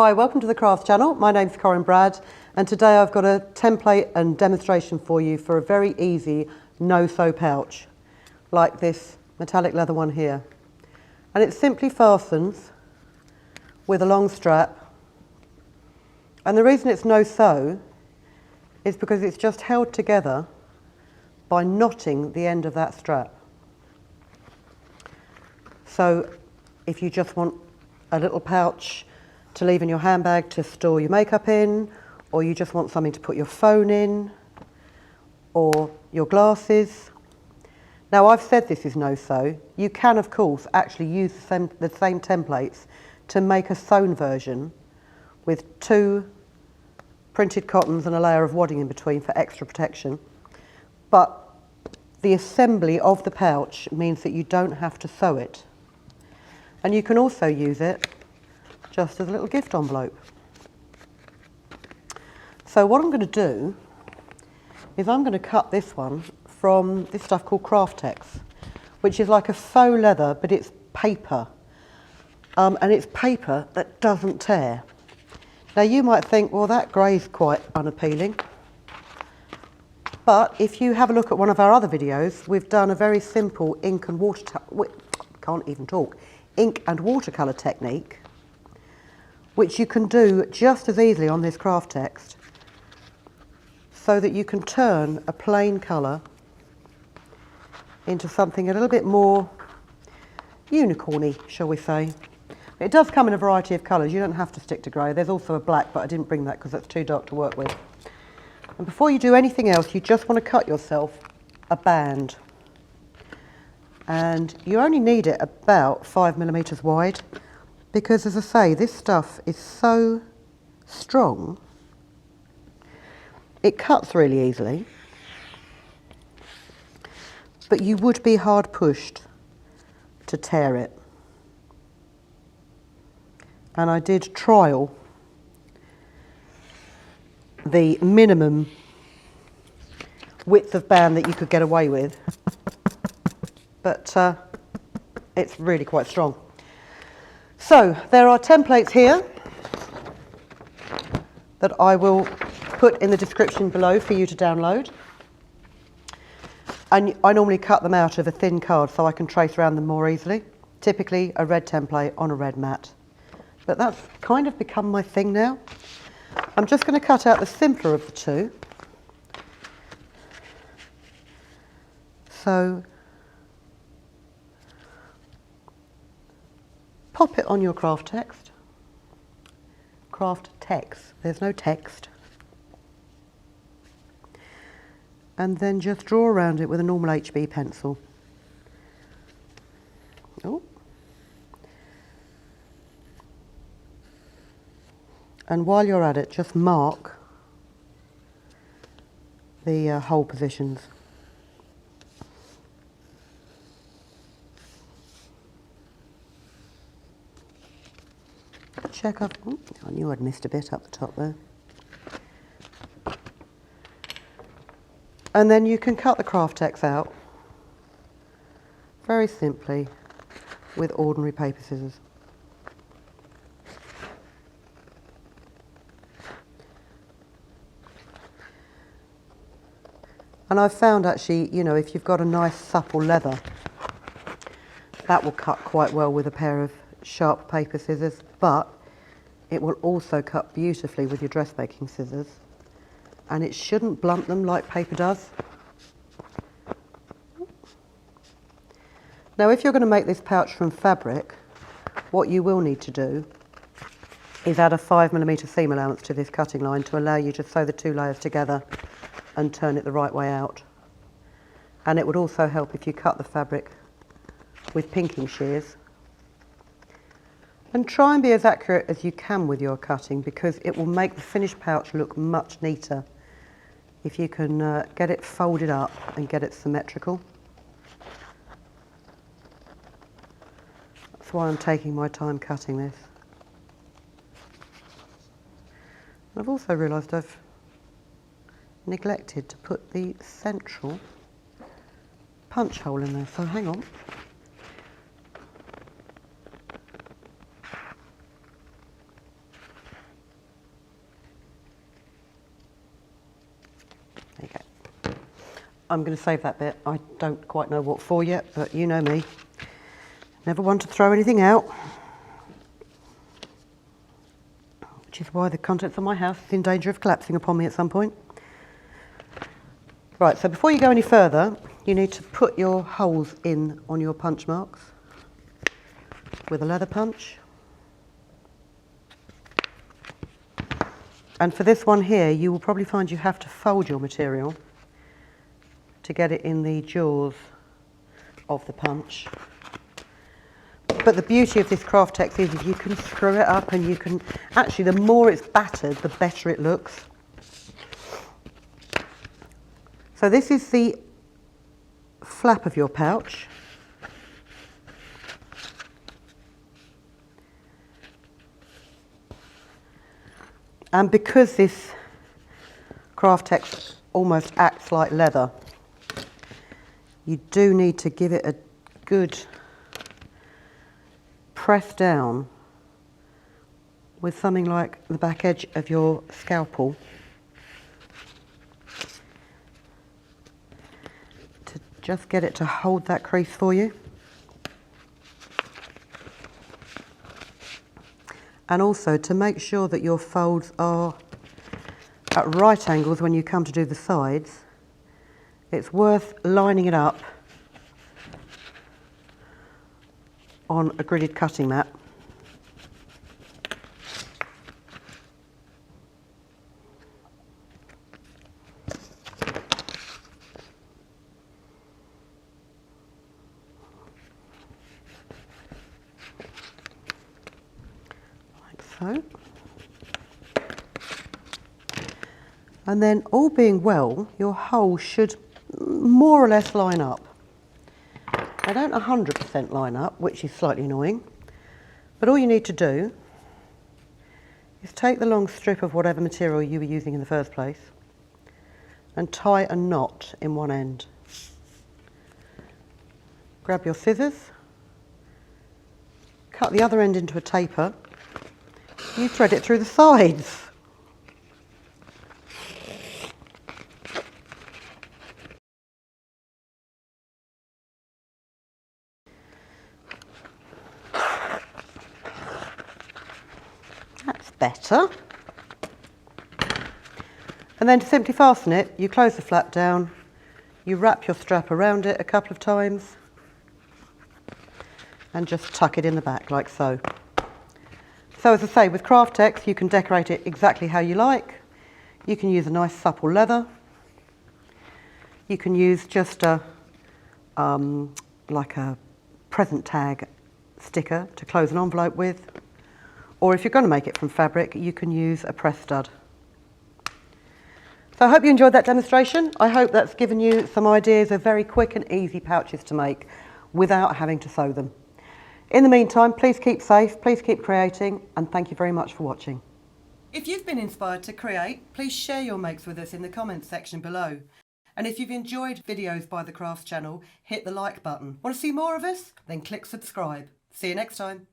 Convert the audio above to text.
Hi, welcome to the Crafts channel. My name's Corinne Brad, and today I've got a template and demonstration for you for a very easy no-sew pouch, like this metallic leather one here. And it simply fastens with a long strap. And the reason it's no-sew is because it's just held together by knotting the end of that strap. So if you just want a little pouch to leave in your handbag to store your makeup in, or you just want something to put your phone in, or your glasses. Now I've said this is no-sew. You can of course actually use the same templates to make a sewn version with 2 printed cottons and a layer of wadding in between for extra protection. But the assembly of the pouch means that you don't have to sew it. And you can also use it just as a little gift envelope. So what I'm going to do is I'm going to cut this one from this stuff called Craftex, which is like a faux leather, but it's paper. And it's paper that doesn't tear. Now you might think, well, that grey's quite unappealing. But if you have a look at one of our other videos, we've done a very simple ink and watercolour technique, which you can do just as easily on this Craftex, so that you can turn a plain colour into something a little bit more unicorny, shall we say. It does come in a variety of colours. You don't have to stick to grey. There's also a black, but I didn't bring that because that's too dark to work with. And before you do anything else, you just want to cut yourself a band. And you only need it about 5mm wide, because as I say, this stuff is so strong, it cuts really easily, but you would be hard pushed to tear it. And I did trial the minimum width of band that you could get away with, but it's really quite strong. So there are templates here that I will put in the description below for you to download. And I normally cut them out of a thin card so I can trace around them more easily. Typically a red template on a red mat. But that's kind of become my thing now. I'm just going to cut out the simpler of the two. So pop it on your Craftex. There's no text. And then just draw around it with a normal HB pencil. Oh. And while you're at it, just mark the hole positions. Check up. Oh, I knew I'd missed a bit up the top there. And then you can cut the Craftex out very simply with ordinary paper scissors. And I've found actually, you know, if you've got a nice supple leather, that will cut quite well with a pair of sharp paper scissors, but it will also cut beautifully with your dressmaking scissors, and it shouldn't blunt them like paper does. Now if you're going to make this pouch from fabric, what you will need to do is add a 5mm seam allowance to this cutting line to allow you to sew the 2 layers together and turn it the right way out. And it would also help if you cut the fabric with pinking shears. And try and be as accurate as you can with your cutting, because it will make the finished pouch look much neater if you can get it folded up and get it symmetrical. That's why I'm taking my time cutting this. I've also realised I've neglected to put the central punch hole in there, so hang on. I'm going to save that bit. I don't quite know what for yet, but you know me. Never one to throw anything out. Which is why the contents of my house is in danger of collapsing upon me at some point. Right, so before you go any further, you need to put your holes in on your punch marks with a leather punch. And for this one here, you will probably find you have to fold your material to get it in the jaws of the punch. But the beauty of this Craftex is you can screw it up, and you can, actually the more it's battered, the better it looks. So this is the flap of your pouch. And because this Craftex almost acts like leather, you do need to give it a good press down with something like the back edge of your scalpel to just get it to hold that crease for you. And also to make sure that your folds are at right angles when you come to do the sides, it's worth lining it up on a gridded cutting mat. Like so. And then, all being well, your hole should more or less line up. They don't 100% line up, which is slightly annoying, but all you need to do is take the long strip of whatever material you were using in the first place and tie a knot in one end. Grab your scissors, cut the other end into a taper, you thread it through the sides. That's better. And then to simply fasten it, you close the flap down, you wrap your strap around it a couple of times and just tuck it in the back like so. So as I say, with Craftex you can decorate it exactly how you like. You can use a nice supple leather. You can use just a like a present tag sticker to close an envelope with. Or if you're going to make it from fabric, you can use a press stud. So I hope you enjoyed that demonstration. I hope that's given you some ideas of very quick and easy pouches to make without having to sew them. In the meantime, please keep safe, please keep creating, and thank you very much for watching. If you've been inspired to create, please share your makes with us in the comments section below. And if you've enjoyed videos by the Crafts channel, hit the like button. Want to see more of us? Then click subscribe. See you next time.